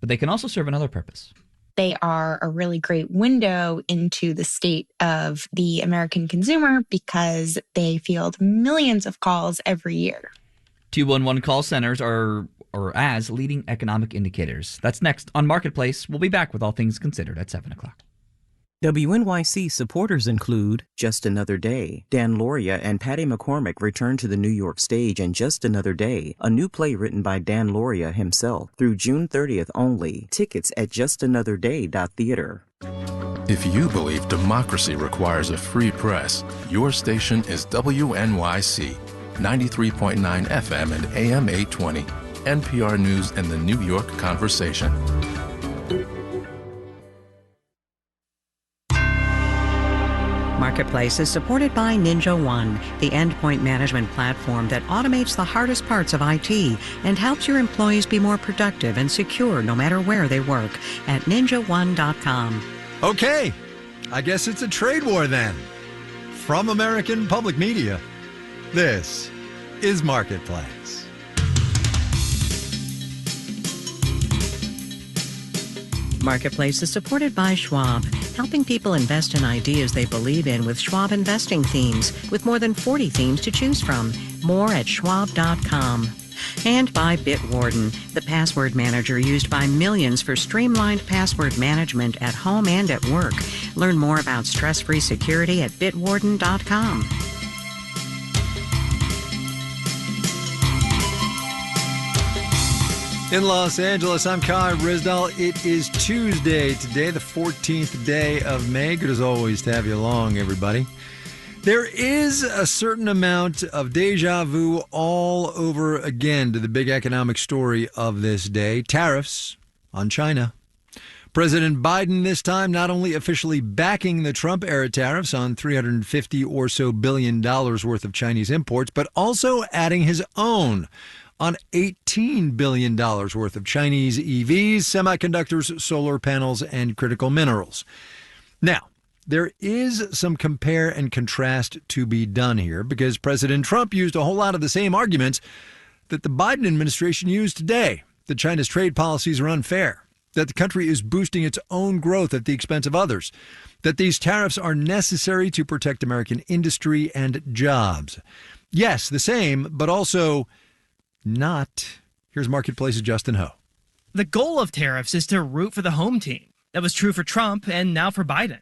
but they can also serve another purpose. They are a really great window into the state of the American consumer because they field millions of calls every year. 211 call centers are as leading economic indicators. That's next on Marketplace. We'll be back with All Things Considered at 7 o'clock. WNYC supporters include Just Another Day. Dan Lauria and Patty McCormick return to the New York stage in Just Another Day, a new play written by Dan Lauria himself, through June 30th only. Tickets at justanotherday.theater. If you believe democracy requires a free press, your station is WNYC, 93.9 FM and AM 820, NPR News and the New York Conversation. Marketplace is supported by Ninja One, the endpoint management platform that automates the hardest parts of IT and helps your employees be more productive and secure no matter where they work at ninjaone.com. Okay, I guess it's a trade war then. From American Public Media, this is Marketplace. Marketplace is supported by Schwab, helping people invest in ideas they believe in with Schwab investing themes, with more than 40 themes to choose from. More at schwab.com. And by Bitwarden, the password manager used by millions for streamlined password management at home and at work. Learn more about stress-free security at bitwarden.com. In Los Angeles, I'm Kai Rizdal. It is Tuesday today, the 14th day of May. Good as always to have you along, everybody. There is a certain amount of deja vu all over again to the big economic story of this day, tariffs on China. President Biden this time not only officially backing the Trump-era tariffs on $350 or so billion worth of Chinese imports, but also adding his own on $18 billion worth of Chinese EVs, semiconductors, solar panels, and critical minerals. Now, there is some compare and contrast to be done here because President Trump used a whole lot of the same arguments that the Biden administration used today, that China's trade policies are unfair, that the country is boosting its own growth at the expense of others, that these tariffs are necessary to protect American industry and jobs. Yes, the same, but also not. Here's Marketplace's Justin Ho. The goal of tariffs is to root for the home team. That was true for Trump and now for Biden.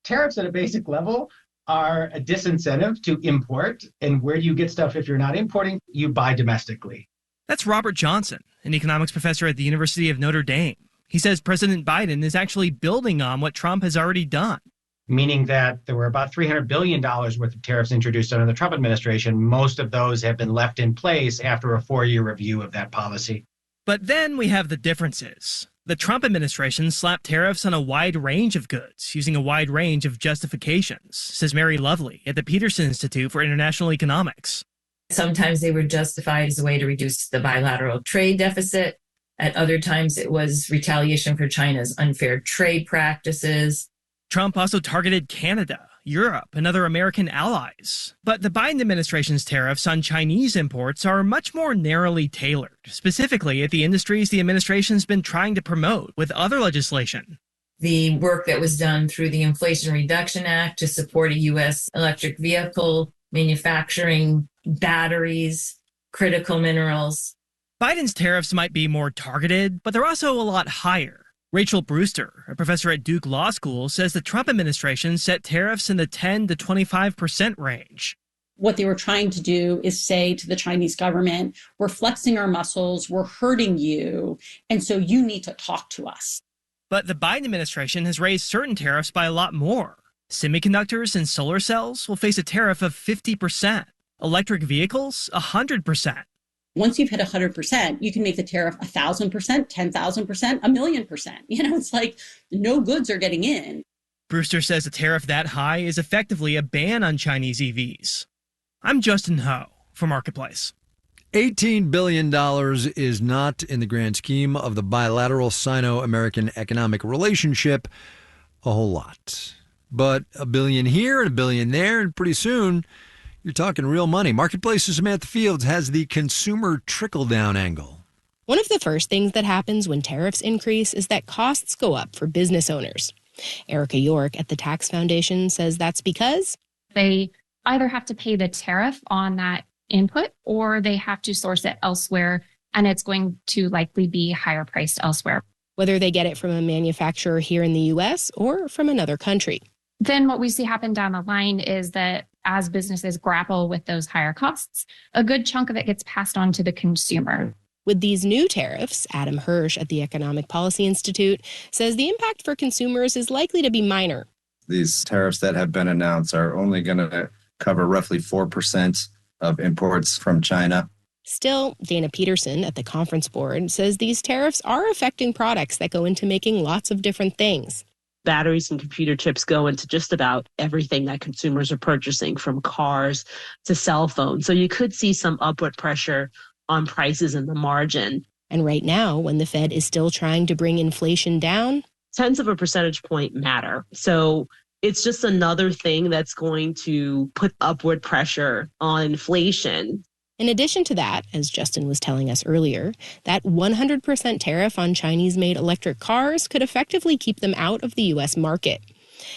Tariffs at a basic level are a disincentive to import. And where do you get stuff if you're not importing? You buy domestically. That's Robert Johnson, an economics professor at the University of Notre Dame. He says President Biden is actually building on what Trump has already done. Meaning that there were about $300 billion worth of tariffs introduced under the Trump administration. Most of those have been left in place after a 4-year review of that policy. But then we have the differences. The Trump administration slapped tariffs on a wide range of goods, using a wide range of justifications, says Mary Lovely at the Peterson Institute for International Economics. Sometimes they were justified as a way to reduce the bilateral trade deficit. At other times, it was retaliation for China's unfair trade practices. Trump also targeted Canada, Europe, and other American allies. But the Biden administration's tariffs on Chinese imports are much more narrowly tailored, specifically at the industries the administration's been trying to promote with other legislation. The work that was done through the Inflation Reduction Act to support a U.S. electric vehicle manufacturing, batteries, critical minerals. Biden's tariffs might be more targeted, but they're also a lot higher. Rachel Brewster, a professor at Duke Law School, says the Trump administration set tariffs in the 10 to 25% range. What they were trying to do is say to the Chinese government, we're flexing our muscles, we're hurting you, and so you need to talk to us. But the Biden administration has raised certain tariffs by a lot more. Semiconductors and solar cells will face a tariff of 50%. Electric vehicles, 100%. Once you've hit 100%, you can make the tariff 1,000%, 10,000%, 1,000,000%. It's like no goods are getting in. Brewster says a tariff that high is effectively a ban on Chinese EVs. I'm Justin Ho for Marketplace. $18 billion is not, in the grand scheme of the bilateral Sino-American economic relationship, a whole lot. But $1 billion here and $1 billion there, and pretty soon you're talking real money. Marketplace's Samantha Fields has the consumer trickle-down angle. One of the first things that happens when tariffs increase is that costs go up for business owners. Erica York at the Tax Foundation says that's because they either have to pay the tariff on that input or they have to source it elsewhere, and it's going to likely be higher priced elsewhere. Whether they get it from a manufacturer here in the U.S. or from another country. Then what we see happen down the line is that as businesses grapple with those higher costs, a good chunk of it gets passed on to the consumer. With these new tariffs, Adam Hirsch at the Economic Policy Institute says the impact for consumers is likely to be minor. These tariffs that have been announced are only going to cover roughly 4% of imports from China. Still, Dana Peterson at the Conference Board says these tariffs are affecting products that go into making lots of different things. Batteries and computer chips go into just about everything that consumers are purchasing, from cars to cell phones. So you could see some upward pressure on prices in the margin. And right now, when the Fed is still trying to bring inflation down, tenths of a percentage point matter. So it's just another thing that's going to put upward pressure on inflation. In addition to that, as Justin was telling us earlier, that 100% tariff on Chinese-made electric cars could effectively keep them out of the U.S. market.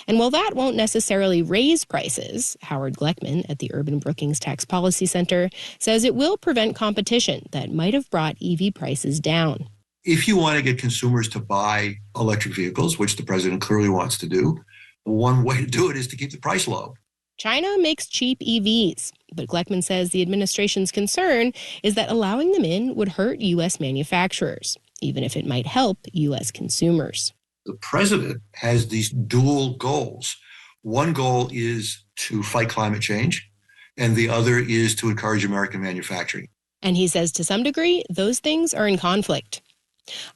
And while that won't necessarily raise prices, Howard Gleckman at the Urban Brookings Tax Policy Center says it will prevent competition that might have brought EV prices down. If you want to get consumers to buy electric vehicles, which the president clearly wants to do, one way to do it is to keep the price low. China makes cheap EVs, but Gleckman says the administration's concern is that allowing them in would hurt U.S. manufacturers, even if it might help U.S. consumers. The president has these dual goals. One goal is to fight climate change, and the other is to encourage American manufacturing. And he says to some degree, those things are in conflict.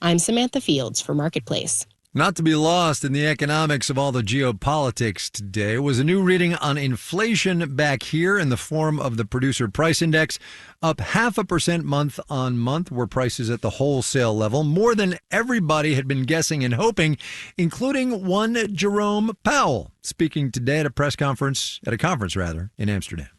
I'm Samantha Fields for Marketplace. Not to be lost in the economics of all the geopolitics today was a new reading on inflation back here in the form of the Producer Price Index, up 0.5% month on month were prices at the wholesale level, more than everybody had been guessing and hoping, including one Jerome Powell, speaking today at a conference in Amsterdam.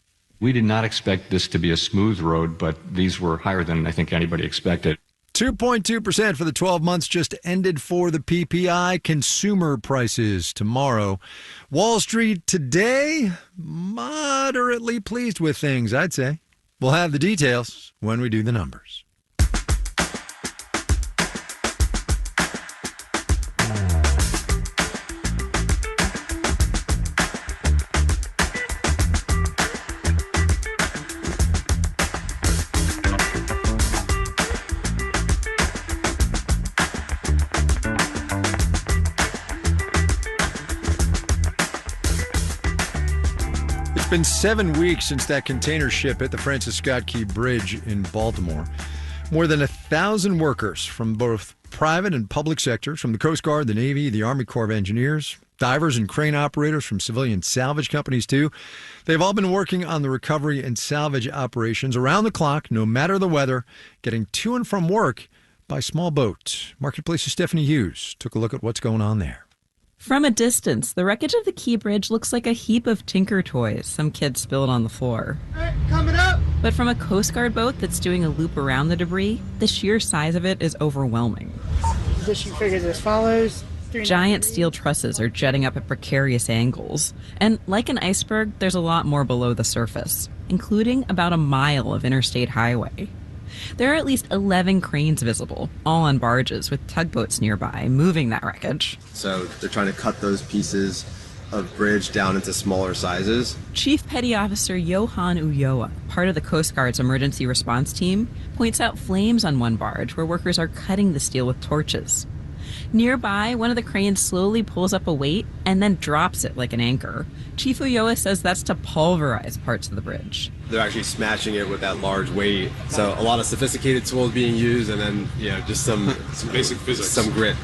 We did not expect this to be a smooth road, but these were higher than I think anybody expected. 2.2% for the 12 months just ended for the PPI. Consumer prices tomorrow. Wall Street today, moderately pleased with things, I'd say. We'll have the details when we do the numbers. It's been 7 weeks since that container ship hit the Francis Scott Key Bridge in Baltimore. More than 1,000 workers from both private and public sectors, from the Coast Guard, the Navy, the Army Corps of Engineers, divers and crane operators from civilian salvage companies too. They've all been working on the recovery and salvage operations around the clock, no matter the weather, getting to and from work by small boat. Marketplace's Stephanie Hughes took a look at what's going on there. From a distance, the wreckage of the Key Bridge looks like a heap of Tinker toys some kids spilled on the floor. Coming up! But from a Coast Guard boat that's doing a loop around the debris, the sheer size of it is overwhelming. Position figures as follows. Giant steel trusses are jetting up at precarious angles. And like an iceberg, there's a lot more below the surface, including about a mile of interstate highway. There are at least 11 cranes visible, all on barges with tugboats nearby, moving that wreckage. So they're trying to cut those pieces of bridge down into smaller sizes. Chief Petty Officer Johan Ulloa, part of the Coast Guard's emergency response team, points out flames on one barge where workers are cutting the steel with torches. Nearby, one of the cranes slowly pulls up a weight and then drops it like an anchor. Chief Ulloa says that's to pulverize parts of the bridge. They're actually smashing it with that large weight. So a lot of sophisticated tools being used, and then, just some basic physics, some grit.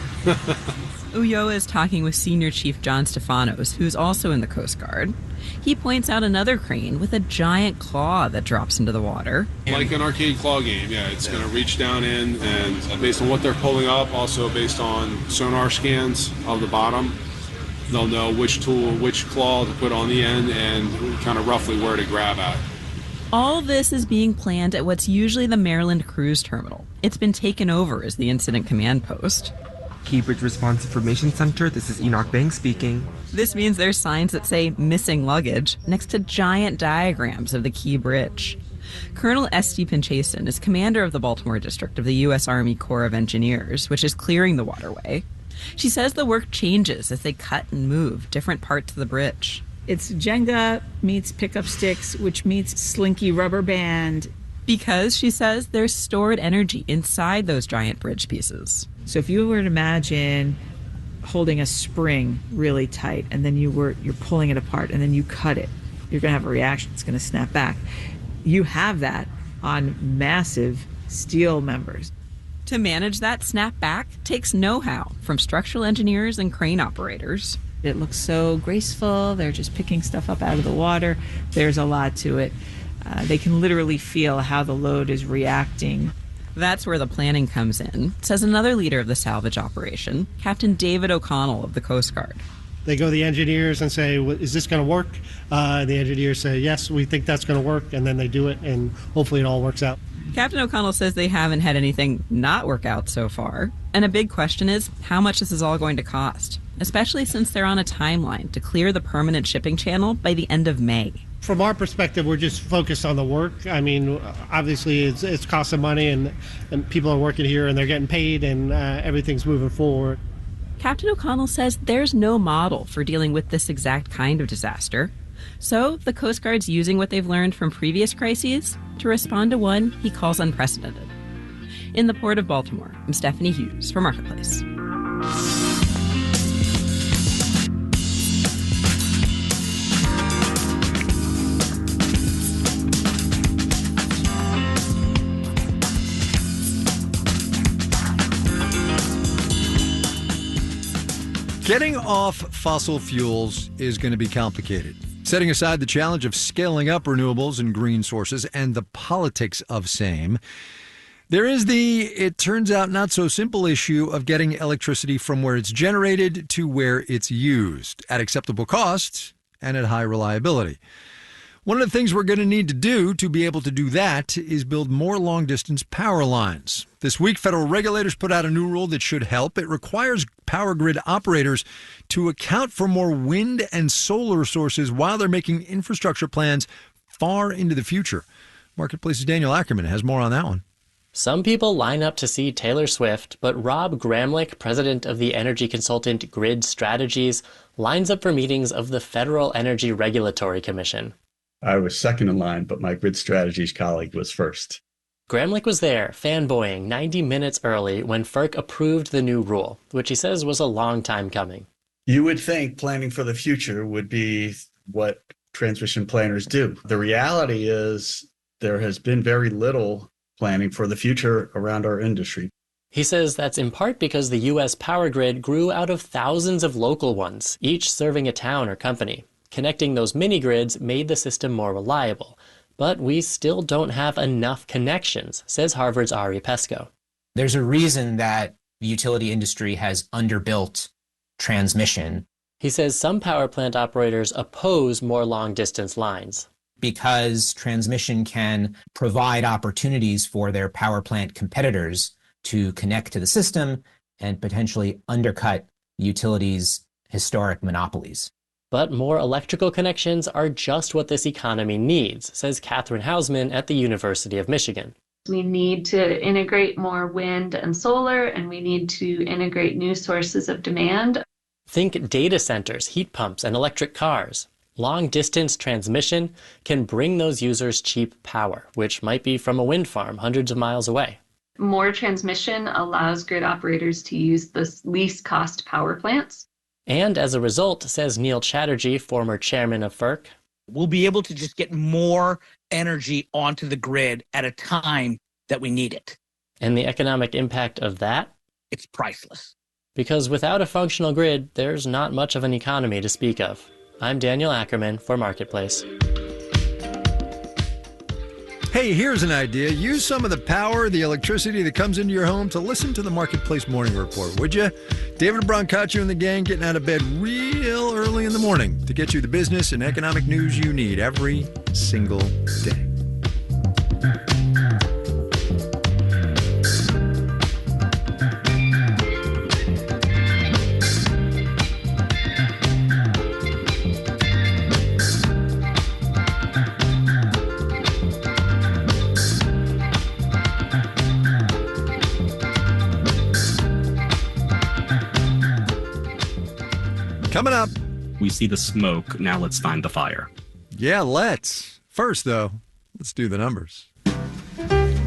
Ulloa is talking with Senior Chief John Stefanos, who's also in the Coast Guard. He points out another crane with a giant claw that drops into the water. Like an arcade claw game, it's going to reach down in, and based on what they're pulling up, also based on sonar scans of the bottom, they'll know which tool, which claw to put on the end, and kind of roughly where to grab at. All this is being planned at what's usually the Maryland Cruise Terminal. It's been taken over as the incident command post. Keybridge Response Information Center, this is Enoch Bang speaking. This means there's signs that say missing luggage next to giant diagrams of the Key Bridge. Colonel S.D. Pinchason is commander of the Baltimore District of the U.S. Army Corps of Engineers, which is clearing the waterway. She says the work changes as they cut and move different parts of the bridge. It's Jenga meets pickup sticks, which meets slinky rubber band. Because, she says, there's stored energy inside those giant bridge pieces. So if you were to imagine holding a spring really tight, and then you're pulling it apart, and then you cut it, you're going to have a reaction. It's going to snap back. You have that on massive steel members. To manage that snapback takes know-how from structural engineers and crane operators. It looks so graceful. They're just picking stuff up out of the water. There's a lot to it. They can literally feel how the load is reacting. That's where the planning comes in, says another leader of the salvage operation, Captain David O'Connell of the Coast Guard. They go to the engineers and say, is this going to work? The engineers say, yes, we think that's going to work, and then they do it, and hopefully it all works out. Captain O'Connell says they haven't had anything not work out so far. And a big question is how much this is all going to cost, especially since they're on a timeline to clear the permanent shipping channel by the end of May. From our perspective, we're just focused on the work. I mean, obviously, it's costing money, and people are working here, and they're getting paid, and everything's moving forward. Captain O'Connell says there's no model for dealing with this exact kind of disaster. So the Coast Guard's using what they've learned from previous crises to respond to one he calls unprecedented. In the Port of Baltimore, I'm Stephanie Hughes for Marketplace. Getting off fossil fuels is going to be complicated. Setting aside the challenge of scaling up renewables and green sources and the politics of same, there is the, it turns out, not so simple issue of getting electricity from where it's generated to where it's used at acceptable cost and at high reliability. One of the things we're going to need to do to be able to do that is build more long-distance power lines. This week, federal regulators put out a new rule that should help. It requires power grid operators to account for more wind and solar sources while they're making infrastructure plans far into the future. Marketplace's Daniel Ackerman has more on that one. Some people line up to see Taylor Swift, but Rob Gramlich, president of the energy consultant Grid Strategies, lines up for meetings of the Federal Energy Regulatory Commission. I was second in line, but my Grid Strategies colleague was first. Gramlich was there, fanboying 90 minutes early when FERC approved the new rule, which he says was a long time coming. You would think planning for the future would be what transmission planners do. The reality is there has been very little planning for the future around our industry. He says that's in part because the U.S. power grid grew out of thousands of local ones, each serving a town or company. Connecting those mini-grids made the system more reliable. But we still don't have enough connections, says Harvard's Ari Pesco. There's a reason that the utility industry has underbuilt transmission. He says some power plant operators oppose more long-distance lines. Because transmission can provide opportunities for their power plant competitors to connect to the system and potentially undercut the utility's historic monopolies. But more electrical connections are just what this economy needs, says Catherine Hausman at the University of Michigan. We need to integrate more wind and solar, and we need to integrate new sources of demand. Think data centers, heat pumps, and electric cars. Long-distance transmission can bring those users cheap power, which might be from a wind farm hundreds of miles away. More transmission allows grid operators to use the least cost power plants. And as a result, says Neil Chatterjee, former chairman of FERC, we'll be able to just get more energy onto the grid at a time that we need it. And the economic impact of that? It's priceless. Because without a functional grid, there's not much of an economy to speak of. I'm Daniel Ackerman for Marketplace. Hey, here's an idea. Use some of the power, the electricity that comes into your home to listen to the Marketplace Morning Report, would you? David Brancaccio and the gang getting out of bed real early in the morning to get you the business and economic news you need every single day. Coming up. We see the smoke. Now let's find the fire. Yeah, let's. First, though, let's do the numbers.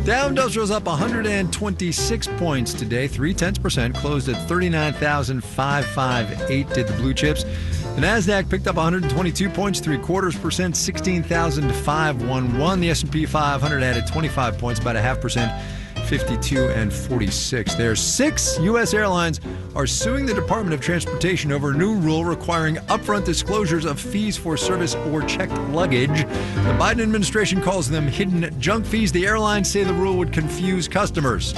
Dow Industrial's up 126 points today, 0.3%, closed at 39,558 did the blue chips. The NASDAQ picked up 122 points, 0.75%, 16,511. The S&P 500 added 25 points, about 0.5%, 52 and 46. There, 6 U.S. airlines are suing the Department of Transportation over a new rule requiring upfront disclosures of fees for service or checked luggage. The Biden administration calls them hidden junk fees. The airlines say the rule would confuse customers.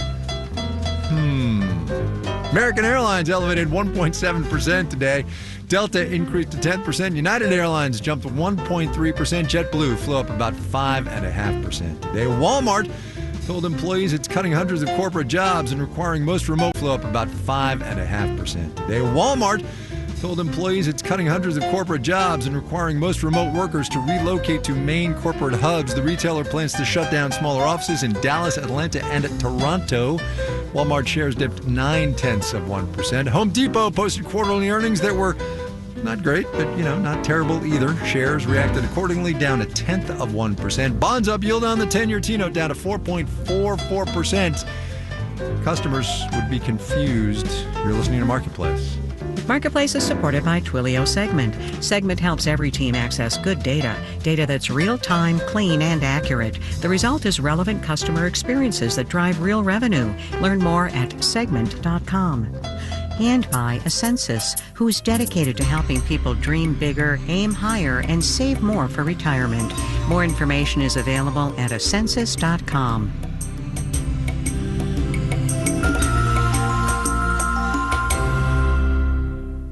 American Airlines elevated 1.7% today. Delta increased to 10%. United Airlines jumped 1.3%. JetBlue flew up about 5.5% today. Walmart told employees it's cutting hundreds of corporate jobs and requiring most remote flew up about 5.5% today. Walmart told employees it's cutting hundreds of corporate jobs and requiring most remote workers to relocate to main corporate hubs. The retailer plans to shut down smaller offices in Dallas, Atlanta, and Toronto. Walmart shares dipped 0.9%. Home Depot posted quarterly earnings that were not great, but, not terrible either. Shares reacted accordingly, down 0.1%. Bonds up, yield on the 10-year T-note down to 4.44%. Customers would be confused. You're listening to Marketplace. Marketplace is supported by Twilio Segment. Segment helps every team access good data that's real-time, clean, and accurate. The result is relevant customer experiences that drive real revenue. Learn more at segment.com. And by Ascensus, who's dedicated to helping people dream bigger, aim higher, and save more for retirement. More information is available at ascensus.com.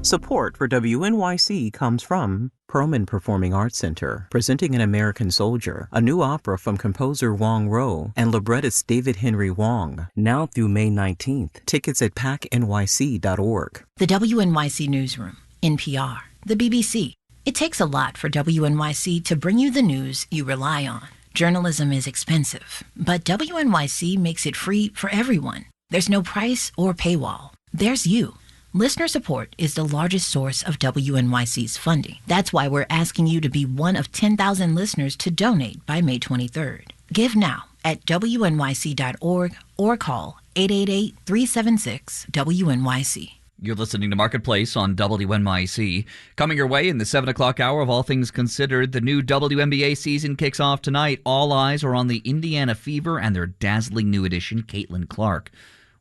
Support for WNYC comes from Perlman Performing Arts Center, presenting An American Soldier, a new opera from composer Wong Ro and librettist David Henry Wong, now through May 19th. Tickets at pacnyc.org. The WNYC Newsroom, NPR, the BBC. It takes a lot for WNYC to bring you the news you rely on. Journalism is expensive, but WNYC makes it free for everyone. There's no price or paywall. There's you. Listener support is the largest source of WNYC's funding. That's why we're asking you to be one of 10,000 listeners to donate by May 23rd. Give now at WNYC.org or call 888-376-WNYC. You're listening to Marketplace on WNYC. Coming your way in the 7 o'clock hour of All Things Considered, the new WNBA season kicks off tonight. All eyes are on the Indiana Fever and their dazzling new addition, Caitlin Clark.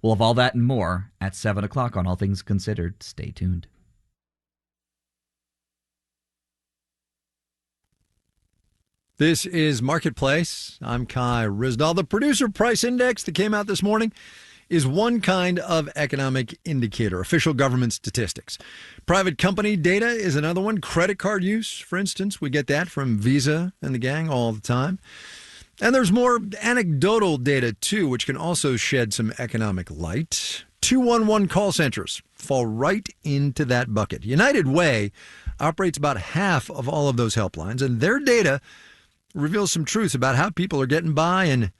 We'll have all that and more at 7 o'clock on All Things Considered. Stay tuned. This is Marketplace. I'm Kai Ryssdal. The Producer Price Index that came out this morning is one kind of economic indicator, official government statistics. Private company data is another one. Credit card use, for instance, we get that from Visa and the gang all the time. And there's more anecdotal data, too, which can also shed some economic light. 211 call centers fall right into that bucket. United Way operates about half of all of those helplines, and their data reveals some truths about how people are getting by and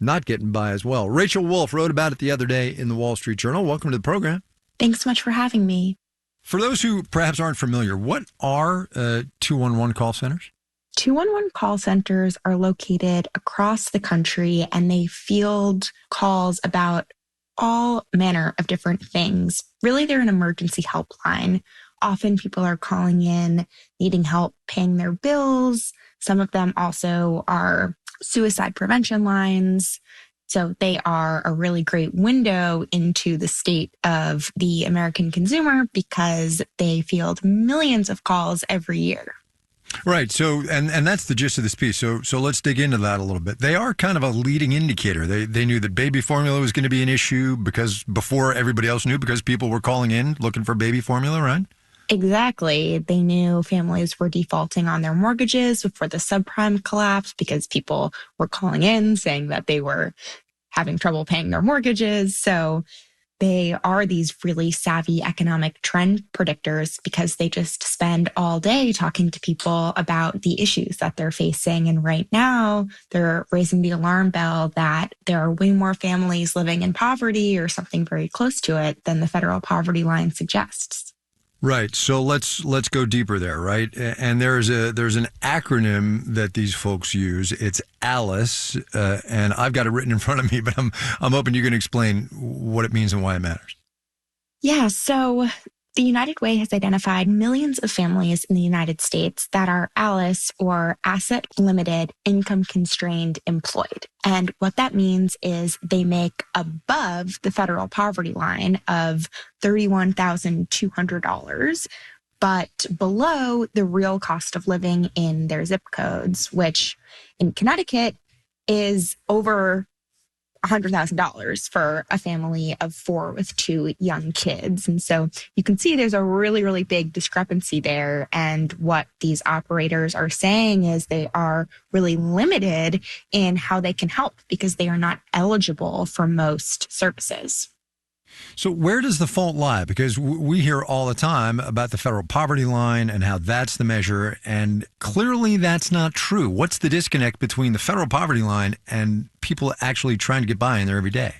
not getting by as well. Rachel Wolf wrote about it the other day in the Wall Street Journal. Welcome to the program. Thanks so much for having me. For those who perhaps aren't familiar, what are 211 call centers? 211 call centers are located across the country, and they field calls about all manner of different things. Really, they're an emergency helpline. Often people are calling in needing help paying their bills. Some of them also are suicide prevention lines. So they are a really great window into the state of the American consumer because they field millions of calls every year. Right. So, and that's the gist of this piece. So let's dig into that a little bit. They are kind of a leading indicator. They knew that baby formula was going to be an issue because before everybody else knew, because people were calling in looking for baby formula, right? Exactly. They knew families were defaulting on their mortgages before the subprime collapse because people were calling in saying that they were having trouble paying their mortgages. So they are these really savvy economic trend predictors because they just spend all day talking to people about the issues that they're facing. And right now, they're raising the alarm bell that there are way more families living in poverty or something very close to it than the federal poverty line suggests. Right. So let's go deeper there, right? And there's an acronym that these folks use. It's ALICE, and I've got it written in front of me, but I'm hoping you can explain what it means and why it matters. Yeah. So the United Way has identified millions of families in the United States that are ALICE, or asset limited, income constrained employed. And what that means is they make above the federal poverty line of $31,200, but below the real cost of living in their zip codes, which in Connecticut is over $100,000 for a family of 4 with 2 young kids. And so you can see there's a really, really big discrepancy there. And what these operators are saying is they are really limited in how they can help because they are not eligible for most services. So where does the fault lie? Because we hear all the time about the federal poverty line and how that's the measure, and clearly that's not true. What's the disconnect between the federal poverty line and people actually trying to get by in there every day?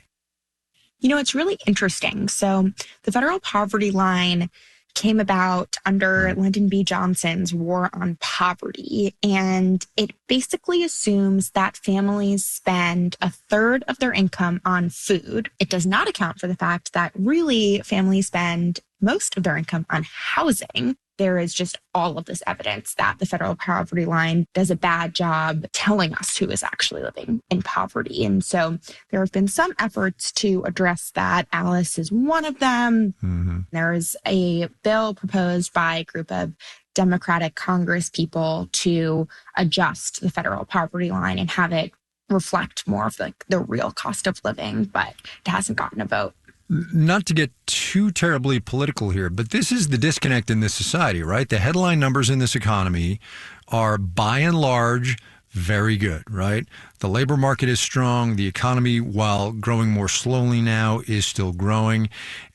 You know, it's really interesting. So the federal poverty line came about under Lyndon B. Johnson's War on Poverty. And it basically assumes that families spend a third of their income on food. It does not account for the fact that really families spend most of their income on housing. There is just all of this evidence that the federal poverty line does a bad job telling us who is actually living in poverty. And so there have been some efforts to address that. ALICE is one of them. Mm-hmm. There is a bill proposed by a group of Democratic Congress people to adjust the federal poverty line and have it reflect more of the real cost of living, but it hasn't gotten a vote. Not to get too terribly political here, but this is the disconnect in this society, right? The headline numbers in this economy are by and large very good, right? The labor market is strong. The economy, while growing more slowly now, is still growing.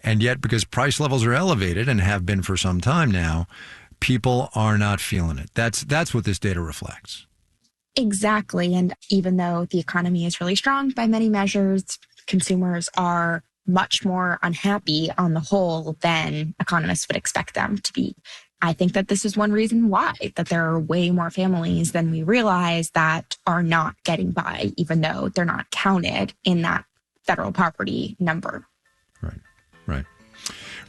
And yet, because price levels are elevated and have been for some time now, people are not feeling it. That's what this data reflects. Exactly. And even though the economy is really strong by many measures, consumers are much more unhappy on the whole than economists would expect them to be. I think that this is one reason why, that there are way more families than we realize that are not getting by, even though they're not counted in that federal poverty number. Right.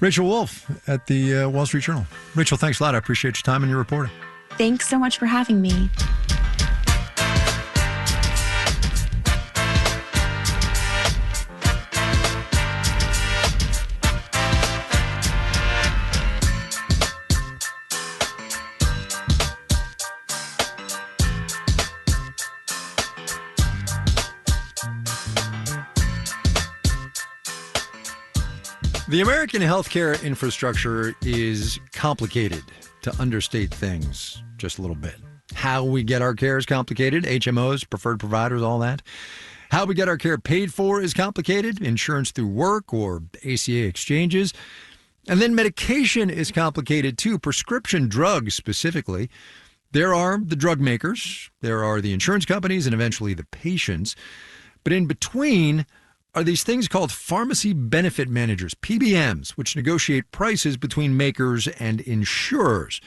Rachel Wolf at the Wall Street Journal. Rachel, thanks a lot. I appreciate your time and your reporting. Thanks so much for having me. The American healthcare infrastructure is complicated, to understate things just a little bit. How we get our care is complicated. HMOs, preferred providers, all that. How we get our care paid for is complicated. Insurance through work or ACA exchanges. And then medication is complicated too. Prescription drugs specifically. There are the drug makers, there are the insurance companies, and eventually the patients. But in between are these things called pharmacy benefit managers, PBMs, which negotiate prices between makers and insurers.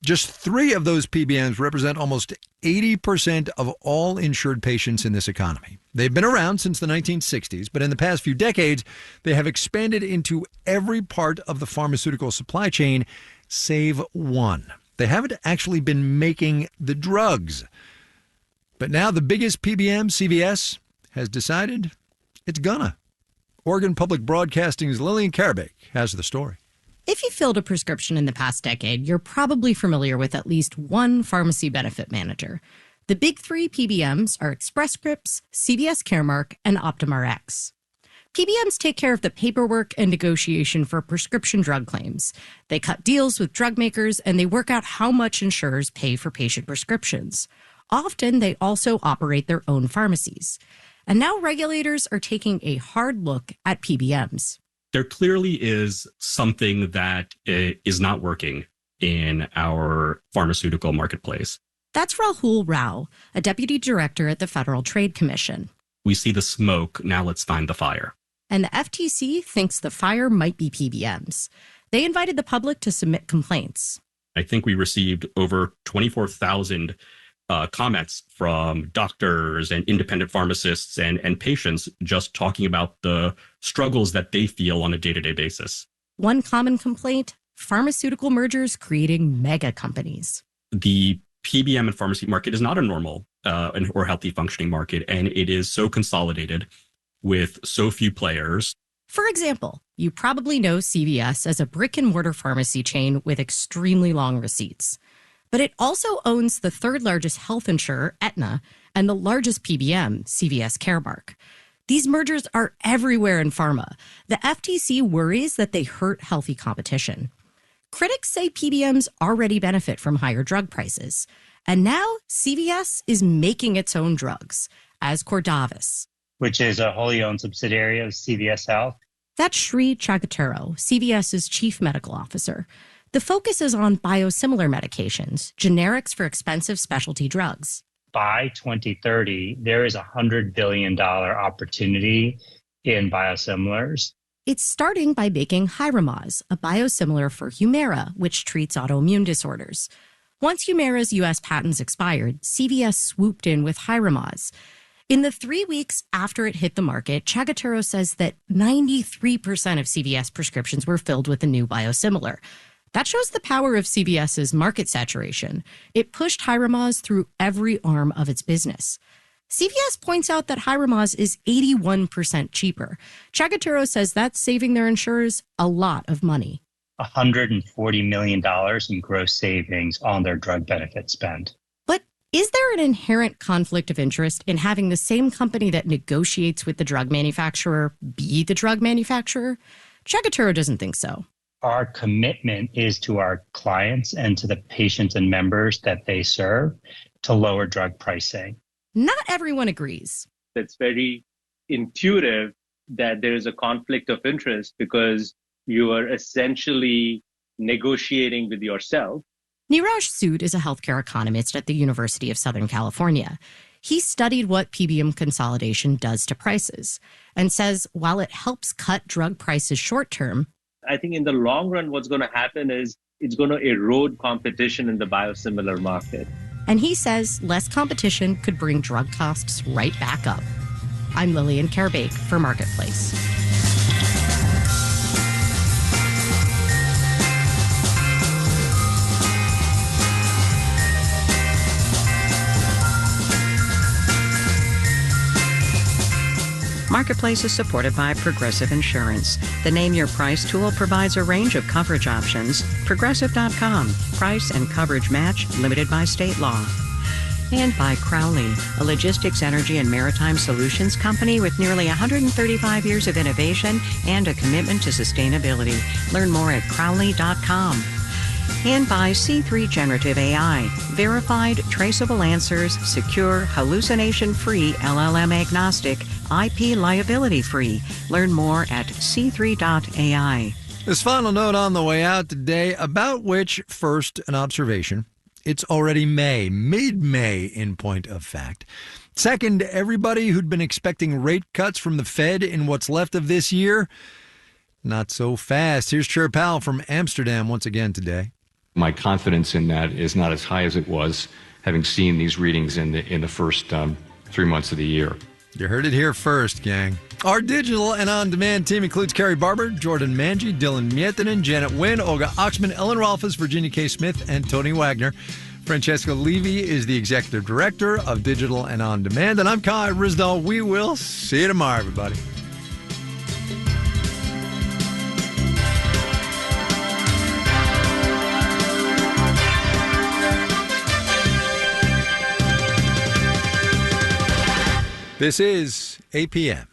Just 3 of those PBMs represent almost 80% of all insured patients in this economy. They've been around since the 1960s, but in the past few decades, they have expanded into every part of the pharmaceutical supply chain, save one. They haven't actually been making the drugs. But now the biggest PBM, CVS, has decided it's gonna. Oregon Public Broadcasting's Lillian Karabek has the story. If you filled a prescription in the past decade, you're probably familiar with at least one pharmacy benefit manager. The big 3 PBMs are Express Scripts, CVS Caremark, and OptumRx. PBMs take care of the paperwork and negotiation for prescription drug claims. They cut deals with drug makers, and they work out how much insurers pay for patient prescriptions. Often, they also operate their own pharmacies. And now regulators are taking a hard look at PBMs. There clearly is something that is not working in our pharmaceutical marketplace. That's Rahul Rao, a deputy director at the Federal Trade Commission. We see the smoke, now let's find the fire. And the FTC thinks the fire might be PBMs. They invited the public to submit complaints. I think we received over 24,000 comments from doctors and independent pharmacists and patients just talking about the struggles that they feel on a day-to-day basis. One common complaint, pharmaceutical mergers creating mega companies. The PBM and pharmacy market is not a normal or healthy functioning market, and it is so consolidated with so few players. For example, you probably know CVS as a brick-and-mortar pharmacy chain with extremely long receipts. But it also owns the third largest health insurer, Aetna, and the largest PBM, CVS Caremark. These mergers are everywhere in pharma. The FTC worries that they hurt healthy competition. Critics say PBMs already benefit from higher drug prices. And now CVS is making its own drugs, as Cordavis, which is a wholly owned subsidiary of CVS Health. That's Sri Chagatero, CVS's chief medical officer. The focus is on biosimilar medications, generics for expensive specialty drugs. By 2030, there is a $100 billion opportunity in biosimilars. It's starting by making Hyrimoz, a biosimilar for Humira, which treats autoimmune disorders. Once Humira's U.S. patents expired, CVS swooped in with Hyrimoz. In the 3 weeks after it hit the market, Chagatero says that 93% of CVS prescriptions were filled with a new biosimilar. That shows the power of CVS's market saturation. It pushed Hyrimoz through every arm of its business. CVS points out that Hyrimoz is 81% cheaper. Chagatero says that's saving their insurers a lot of money. $140 million in gross savings on their drug benefit spend. But is there an inherent conflict of interest in having the same company that negotiates with the drug manufacturer be the drug manufacturer? Chagatero doesn't think so. Our commitment is to our clients and to the patients and members that they serve to lower drug pricing. Not everyone agrees. It's very intuitive that there is a conflict of interest because you are essentially negotiating with yourself. Niraj Sood is a healthcare economist at the University of Southern California. He studied what PBM consolidation does to prices and says while it helps cut drug prices short term, I think in the long run, what's going to happen is it's going to erode competition in the biosimilar market. And he says less competition could bring drug costs right back up. I'm Lillian Kerbake for Marketplace. Marketplace is supported by Progressive Insurance. The Name Your Price tool provides a range of coverage options. Progressive.com. Price and coverage match limited by state law. And by Crowley, a logistics, energy, and maritime solutions company with nearly 135 years of innovation and a commitment to sustainability. Learn more at Crowley.com. And by C3 Generative AI, verified, traceable answers, secure, hallucination-free, LLM-agnostic, IP liability-free. Learn more at c3.ai. This final note on the way out today, about which, first, an observation. It's already May, mid-May in point of fact. Second, everybody who'd been expecting rate cuts from the Fed in what's left of this year, not so fast. Here's Chair Powell from Amsterdam once again today. My confidence in that is not as high as it was having seen these readings in the first 3 months of the year. You heard it here first, gang. Our digital and on-demand team includes Carrie Barber, Jordan Manji, Dylan Mietinen, Janet Wynn, Olga Oxman, Ellen Rolfes, Virginia K. Smith, and Tony Wagner. Francesca Levy is the executive director of Digital and On Demand. And I'm Kai Risdall. We will see you tomorrow, everybody. This is APM.